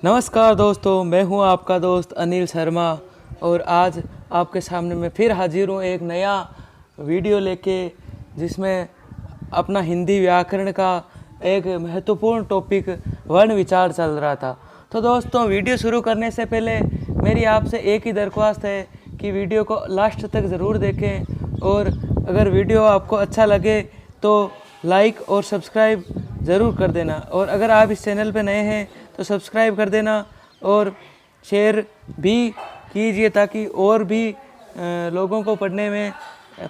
नमस्कार दोस्तों, मैं हूं आपका दोस्त अनिल शर्मा और आज आपके सामने मैं फिर हाजिर हूं एक नया वीडियो लेके, जिसमें अपना हिंदी व्याकरण का एक महत्वपूर्ण टॉपिक वर्ण विचार चल रहा था। तो दोस्तों, वीडियो शुरू करने से पहले मेरी आपसे एक ही दरख्वास्त है कि वीडियो को लास्ट तक ज़रूर देखें और अगर वीडियो आपको अच्छा लगे तो लाइक और सब्सक्राइब ज़रूर कर देना, और अगर आप इस चैनल पर नए हैं तो सब्सक्राइब कर देना और शेयर भी कीजिए ताकि और भी लोगों को पढ़ने में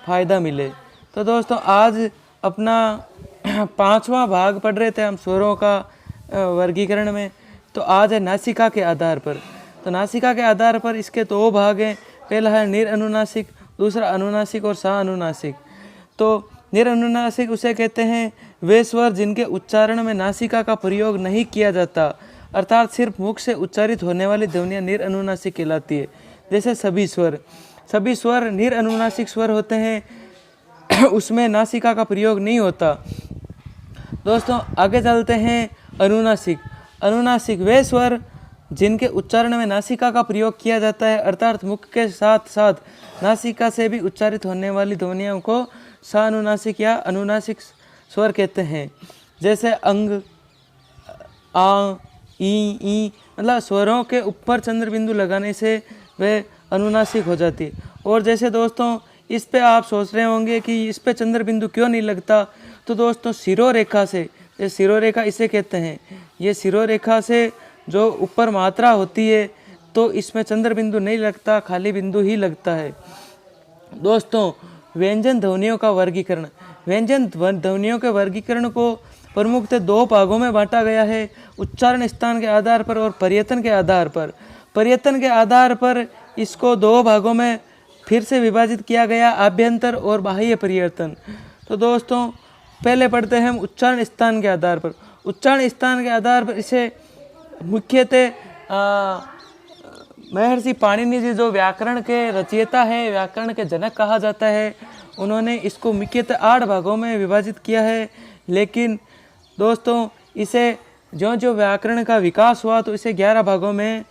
फ़ायदा मिले। तो दोस्तों, आज अपना 5वां भाग पढ़ रहे थे हम स्वरों का वर्गीकरण में। तो आज है नासिका के आधार पर। तो नासिका के आधार पर इसके दो भाग हैं। पहला है निरअनुनासिक, दूसरा अनुनासिक और सहानुनासिक। तो निरअनुनासिक उसे कहते हैं वे स्वर जिनके उच्चारण में नासिका का प्रयोग नहीं किया जाता, अर्थात सिर्फ मुख से उच्चारित होने वाली ध्वनियाँ निरअनुनासिक कहलाती है। जैसे सभी स्वर निरअनुनासिक स्वर होते हैं, उसमें नासिका का प्रयोग नहीं होता। दोस्तों, आगे चलते हैं। अनुनासिक वे स्वर जिनके उच्चारण में नासिका का प्रयोग किया जाता है, अर्थात मुख के साथ साथ नासिका से भी उच्चारित होने वाली ध्वनियों को सहानुनासिक या अनुनासिक स्वर कहते हैं। जैसे अंग, आ, ई, मतलब स्वरों के ऊपर चंद्र बिंदु लगाने से वे अनुनासिक हो जाती है। और जैसे दोस्तों, इस पे आप सोच रहे होंगे कि इस पे चंद्र बिंदु क्यों नहीं लगता। तो दोस्तों, शिरोरेखा से, ये शिरोरेखा इसे कहते हैं, ये शिरोरेखा से जो ऊपर मात्रा होती है तो इसमें चंद्र बिंदु नहीं लगता, खाली बिंदु ही लगता है। दोस्तों, व्यंजन ध्वनियों का वर्गीकरण। व्यंजन ध्वनियों के वर्गीकरण को प्रमुखतः दो भागों में बांटा गया है, उच्चारण स्थान के आधार पर और पर्यतन के आधार पर। पर्यतन के आधार पर इसको दो भागों में फिर से विभाजित किया गया, आभ्यंतर और बाह्य पर्यतन। तो दोस्तों, पहले पढ़ते हैं हम उच्चारण स्थान के आधार पर। उच्चारण स्थान के आधार पर इसे मुख्यतः महर्षि पाणिनि जी जो व्याकरण के रचयिता है, व्याकरण के जनक कहा जाता है, उन्होंने इसको मुख्यतः 8 भागों में विभाजित किया है। लेकिन दोस्तों, इसे जो व्याकरण का विकास हुआ तो इसे 11 भागों में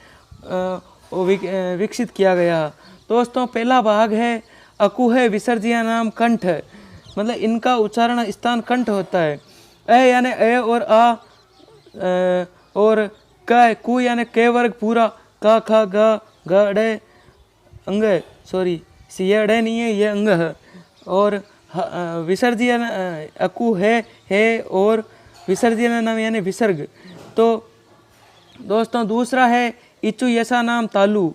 विकसित किया गया। दोस्तों, पहला भाग है अकुह विसर्जिया नाम कंठ, मतलब इनका उच्चारण स्थान कंठ होता है। यानी ए और आ, और क, कु यानी के वर्ग पूरा, का, ख, ग, ड, अंग, सॉरी ये ड नहीं है, ये अंग है। और विसर्जन अकु है और विसर्जन नाम यानी विसर्ग। तो दोस्तों, दूसरा है इच्चु यसा नाम तालु।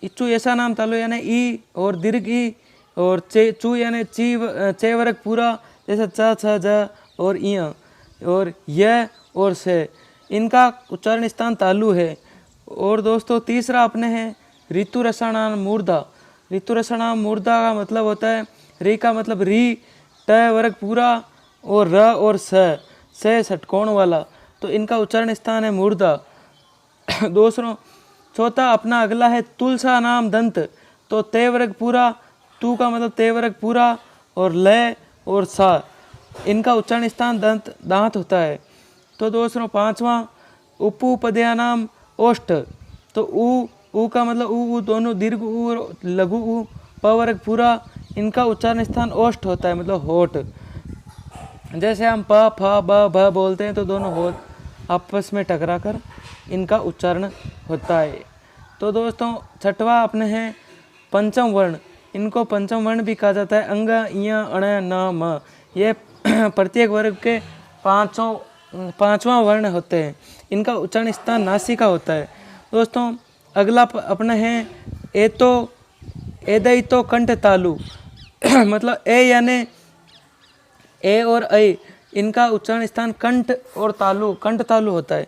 इच्चु यसा नाम तालु यानी ई और दीर्घ ई, और चू यानी चे वर्ग पूरा, जैसे च, छ, ज और इया, और य और से, इनका उच्चारण स्थान तालु है। और दोस्तों, तीसरा अपने हैं ऋतु रसाणाम मूर्धा। ऋतु रसाणाम मूर्धा का मतलब होता है, री का मतलब री, ट वर्ग पूरा और र और से षटकोण वाला, तो इनका उच्चारण स्थान है मूर्धा। दूसरों, चौथा अपना अगला है तुलसा नाम दंत। तो ते वर्ग पूरा, तू का मतलब ते वर्ग पूरा और लय और सा, इनका उच्चारण स्थान दांत होता है। तो दोस्तों, पांचवा उपपदया नाम ओष्ठ। तो ऊ का मतलब ऊ दोनों दीर्घ ऊ और लघु ऊ, प वर्ग पूरा, इनका उच्चारण स्थान ओष्ठ होता है, मतलब होठ। जैसे हम प, फ, ब, भ बोलते हैं तो दोनों होठ आपस में टकरा कर इनका उच्चारण होता है। तो दोस्तों, छठवा अपने हैं पंचम वर्ण। इनको पंचम वर्ण भी कहा जाता है। अंग, इया, अण, न, म, ये प्रत्येक वर्ग के पांचवा वर्ण होते हैं। इनका उच्चारण स्थान नासिका होता है। दोस्तों, अगला अपना है एदई कंठ तालु। मतलब ए यानी ए और ऐ, इनका उच्चारण स्थान कंठ तालु होता है।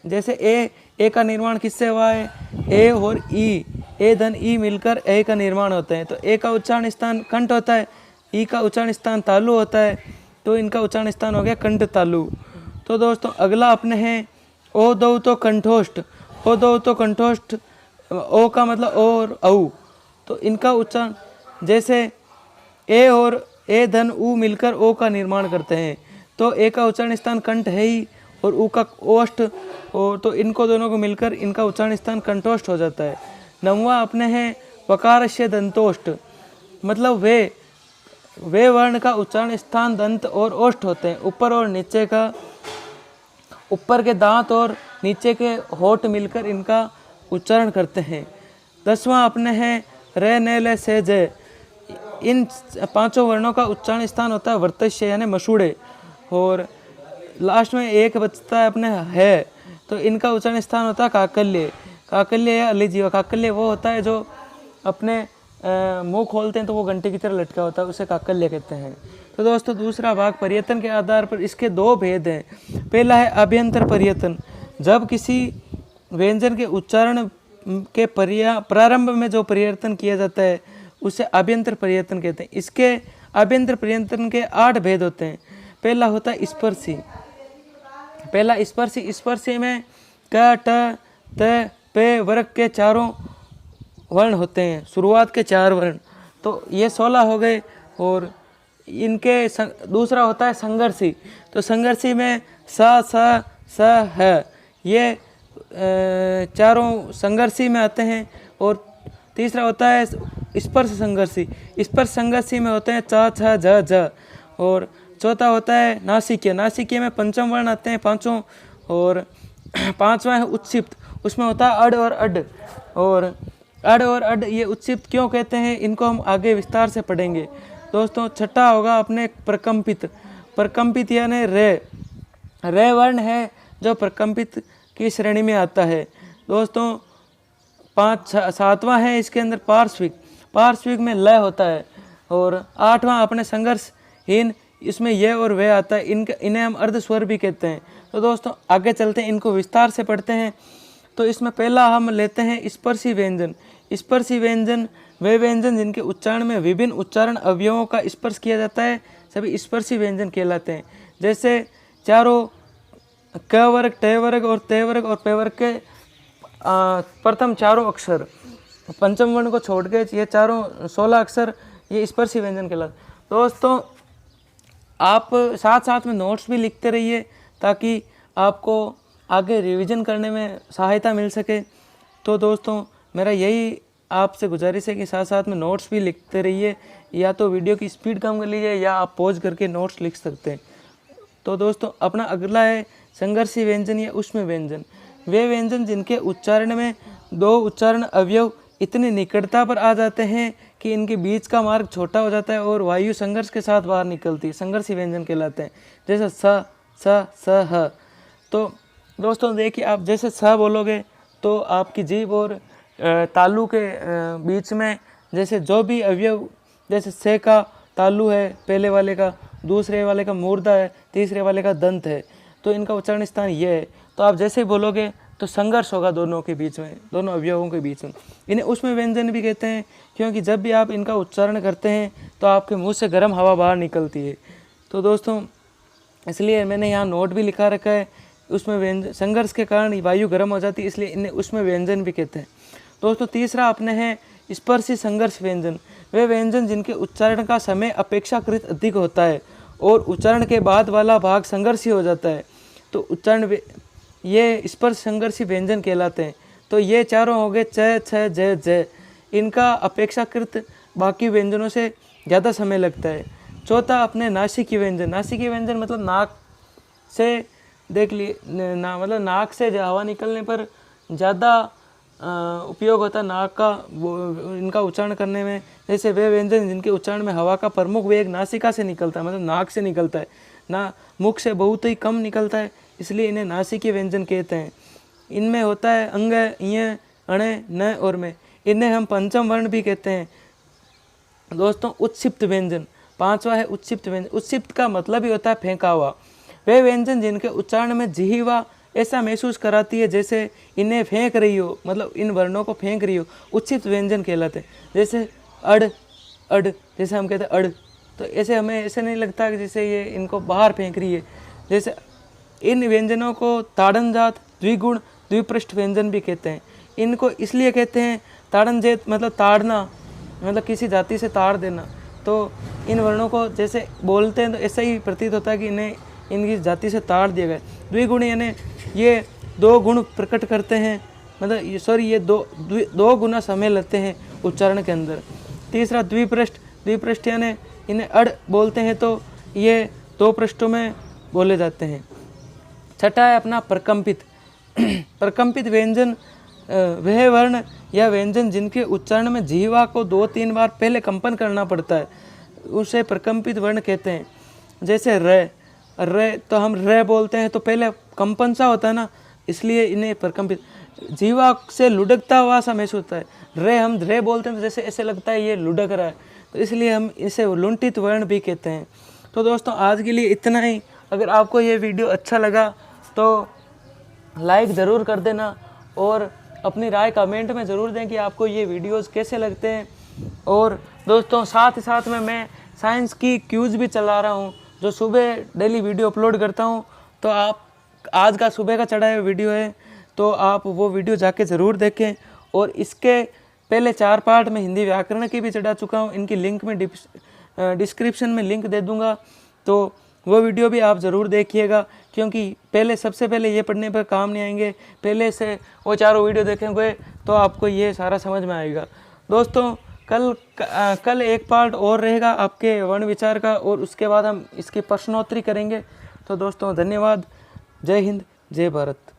जैसे ए का निर्माण किससे हुआ है, ए और ई, ए धन ई मिलकर ए का निर्माण होता है। तो ए का उच्चारण स्थान कंठ होता है, ई का उच्चारण स्थान तालु होता है, तो इनका उच्चारण स्थान हो गया कंठ तालु। तो दोस्तों, अगला अपने हैं ओ दो तो कंठोष्ठ। ओ दो तो कंठोष्ठ, ओ का मतलब ओ और औ, तो इनका उच्चारण जैसे ए और ए धन ऊ मिलकर ओ का निर्माण करते हैं, तो ए का उच्चारण स्थान कंठ है ही, और ऊ का ओष्ठ और तो इनको दोनों को मिलकर इनका उच्चारण स्थान कंठोष्ठ हो जाता है। 9वां अपने हैं वकारस्य दंतोष्ठ, मतलब वे वर्ण का उच्चारण स्थान दंत और ओष्ठ होते हैं। ऊपर और नीचे का, ऊपर के दांत और नीचे के होठ मिलकर इनका उच्चारण करते हैं। 10वां अपने हैं रे ने ले से जे, इन 5 वर्णों का उच्चारण स्थान होता है वर्तस्य यानी मसूड़े। और लास्ट में एक बचता है अपने है, तो इनका उच्चारण स्थान होता है काकल्य। काकल्य या अलिजीवा, काकल्य वो होता है जो अपने मुंह खोलते हैं तो वो घंटे की तरह लटका होता है, उसे काकल्य कहते हैं। तो दोस्तों दूसरा भाग पर्यटन के आधार पर इसके 2 भेद हैं। पहला है अभ्यंतर पर्यटन, जब किसी व्यंजन के उच्चारण के प्रारंभ में जो परिवर्तन किया जाता है उसे अभ्यंतर परिवर्तन कहते हैं। इसके अभ्यंतर परिवर्तन के 8 भेद होते हैं। पहला होता है स्पर्शी। पहला स्पर्शी, स्पर्शी में क ट त पे वर्ग के 4 वर्ण होते हैं, शुरुआत के 4 वर्ण, तो ये 16 हो गए। और इनके दूसरा होता है संघर्षी, तो संघर्षी में स है, ये 4 संघर्षी में आते हैं। और तीसरा होता है स्पर्श संघर्षी, स्पर्श संघर्षी में होते हैं च छ झ झ। और चौथा होता है नासिकीय, नासिकीय में 5 वर्ण आते हैं 5। और 5वां है उत्क्षिप्त, उसमें होता है अड और अड। और अड और अड ये उत्क्षिप्त क्यों कहते हैं इनको हम आगे विस्तार से पढ़ेंगे। दोस्तों छठा होगा अपने प्रकम्पित। प्रकम्पित यानी रे वर्ण है जो प्रकम्पित की श्रेणी में आता है। दोस्तों 7वां है इसके अंदर पार्श्विक, पार्श्विक में लय होता है। और 8वां अपने संघर्षहीन, इसमें ये और वे आता है, इन्हें हम अर्ध स्वर भी कहते हैं। तो दोस्तों आगे चलते हैं, इनको विस्तार से पढ़ते हैं। तो इसमें पहला हम लेते हैं स्पर्शी व्यंजन। स्पर्शी व्यंजन वे व्यंजन जिनके उच्चारण में विभिन्न उच्चारण अवयवों का स्पर्श किया जाता है सभी स्पर्शी व्यंजन कहलाते हैं। जैसे चारों क वर्ग, ट वर्ग और ते वर्ग और पे वर्ग के प्रथम 4 अक्षर, पंचम वर्ण को छोड़ के ये 16 अक्षर ये स्पर्शी व्यंजन कहलाते। दोस्तों आप साथ साथ में नोट्स भी लिखते रहिए ताकि आपको आगे रिवीजन करने में सहायता मिल सके। तो दोस्तों मेरा यही आपसे गुजारिश है कि साथ साथ में नोट्स भी लिखते रहिए, या तो वीडियो की स्पीड कम कर लीजिए या आप पॉज करके नोट्स लिख सकते हैं। तो दोस्तों अपना अगला है संघर्षी व्यंजन या उष्म व्यंजन। वे व्यंजन जिनके उच्चारण में 2 उच्चारण अवयव इतनी निकटता पर आ जाते हैं कि इनके बीच का मार्ग छोटा हो जाता है और वायु संघर्ष के साथ बाहर निकलती है, संघर्षी व्यंजन कहलाते हैं। जैसे स ह। तो दोस्तों देखिए, आप जैसे स बोलोगे तो आपकी जीभ और तालू के बीच में जैसे जो भी अवयव, जैसे से का तालू है पहले वाले का, दूसरे वाले का मूर्धा है, तीसरे वाले का दंत है, तो इनका उच्चारण स्थान ये है। तो आप जैसे ही बोलोगे तो संघर्ष होगा दोनों के बीच में, दोनों अवयवों के बीच में। इन्हें उष्म व्यंजन भी कहते हैं क्योंकि जब भी आप इनका उच्चारण करते हैं तो आपके मुंह से गर्म हवा बाहर निकलती है। तो दोस्तों इसलिए मैंने यहाँ नोट भी लिखा रखा है, उसमें व्यंजन संघर्ष के कारण वायु गर्म हो जाती है, इसलिए इन्हें उष्म व्यंजन भी कहते हैं। दोस्तों तीसरा अपने हैं स्पर्शी संघर्ष व्यंजन। वे व्यंजन जिनके उच्चारण का समय अपेक्षाकृत अधिक होता है और उच्चारण के बाद वाला भाग संघर्षी हो जाता है, तो उच्चारण ये स्पर्श संघर्षी व्यंजन कहलाते हैं। तो ये 4 हो गए च छ ज ज, इनका अपेक्षाकृत बाकी व्यंजनों से ज़्यादा समय लगता है। चौथा अपने नासिकी व्यंजन। नासिकी व्यंजन मतलब नाक से देख लिए ना, मतलब नाक से हवा निकलने पर ज़्यादा उपयोग होता है नाक का इनका उच्चारण करने में। जैसे वे व्यंजन जिनके उच्चारण में हवा का प्रमुख वेग नासिका से निकलता है, मतलब नाक से निकलता है ना, मुख से बहुत ही कम निकलता है, इसलिए इन्हें नासिकी व्यंजन कहते हैं। इनमें होता है अंग, य, अणे, न और में। इन्हें हम पंचम वर्ण भी कहते हैं। दोस्तों उत्क्षिप्त व्यंजन, 5वां है उत्क्षिप्त व्यंजन। उत्क्षिप्त का मतलब ही होता है फेंका हुआ। वे व्यंजन जिनके उच्चारण में जिह्वा ऐसा महसूस कराती है जैसे इन्हें फेंक रही हो, मतलब इन वर्णों को फेंक रही हो, उत्क्षिप्त व्यंजन कहलाते हैं। जैसे अड, जैसे हम कहते हैं अड, तो ऐसे हमें ऐसे नहीं लगता कि जैसे ये इनको बाहर फेंक रही है। जैसे इन व्यंजनों को ताड़न जात, द्विगुण, द्विपृष्ठ व्यंजन भी कहते हैं। इनको इसलिए कहते हैं ताड़न जात मतलब ताड़ना, मतलब किसी जाति से ताड़ देना। तो इन वर्णों को जैसे बोलते हैं तो ऐसा ही प्रतीत होता है कि इन्हें इनकी जाति से ताड़ दिया गया। द्विगुण यानी ये दो गुण प्रकट करते हैं, मतलब ये दो गुना समय लेते हैं उच्चारण के अंदर। तीसरा द्विपृष्ठ, द्विपृष्ठ यानी इन्हें अड़ बोलते हैं, तो ये 2 पृष्ठों में बोले जाते हैं। छठा है अपना प्रकंपित। प्रकंपित व्यंजन वह वर्ण या व्यंजन जिनके उच्चारण में जीवा को 2-3 बार पहले कंपन करना पड़ता है, उसे प्रकंपित वर्ण कहते हैं। जैसे र तो हम र बोलते हैं तो पहले कंपन सा होता है ना, इसलिए इन्हें प्रकंपित, जीवा से लुढ़कता हुआ सा महसूस होता है। हम रे बोलते हैं तो जैसे ऐसे लगता है ये लुढ़क रहा है, तो इसलिए हम इसे लुंठित वर्ण भी कहते हैं। तो दोस्तों आज के लिए इतना ही। अगर आपको ये वीडियो अच्छा लगा तो लाइक ज़रूर कर देना और अपनी राय कमेंट में ज़रूर दें कि आपको ये वीडियोस कैसे लगते हैं। और दोस्तों साथ ही साथ में मैं साइंस की क्यूज़ भी चला रहा हूँ, जो सुबह डेली वीडियो अपलोड करता हूँ। तो आप आज का सुबह का चढ़ाया हुआ वीडियो है, तो आप वो वीडियो जाके ज़रूर देखें। और इसके पहले 4 पार्ट में हिंदी व्याकरण की भी चढ़ा चुका हूँ, इनकी लिंक में डिस्क्रिप्शन में लिंक दे दूँगा, तो वो वीडियो भी आप ज़रूर देखिएगा। क्योंकि सबसे पहले ये पढ़ने पर काम नहीं आएंगे, पहले से वो चारों वीडियो देखेंगे तो आपको ये सारा समझ में आएगा। दोस्तों कल एक पार्ट और रहेगा आपके वर्ण विचार का, और उसके बाद हम इसकी प्रश्नोत्तरी करेंगे। तो दोस्तों धन्यवाद। जय हिंद, जय भारत।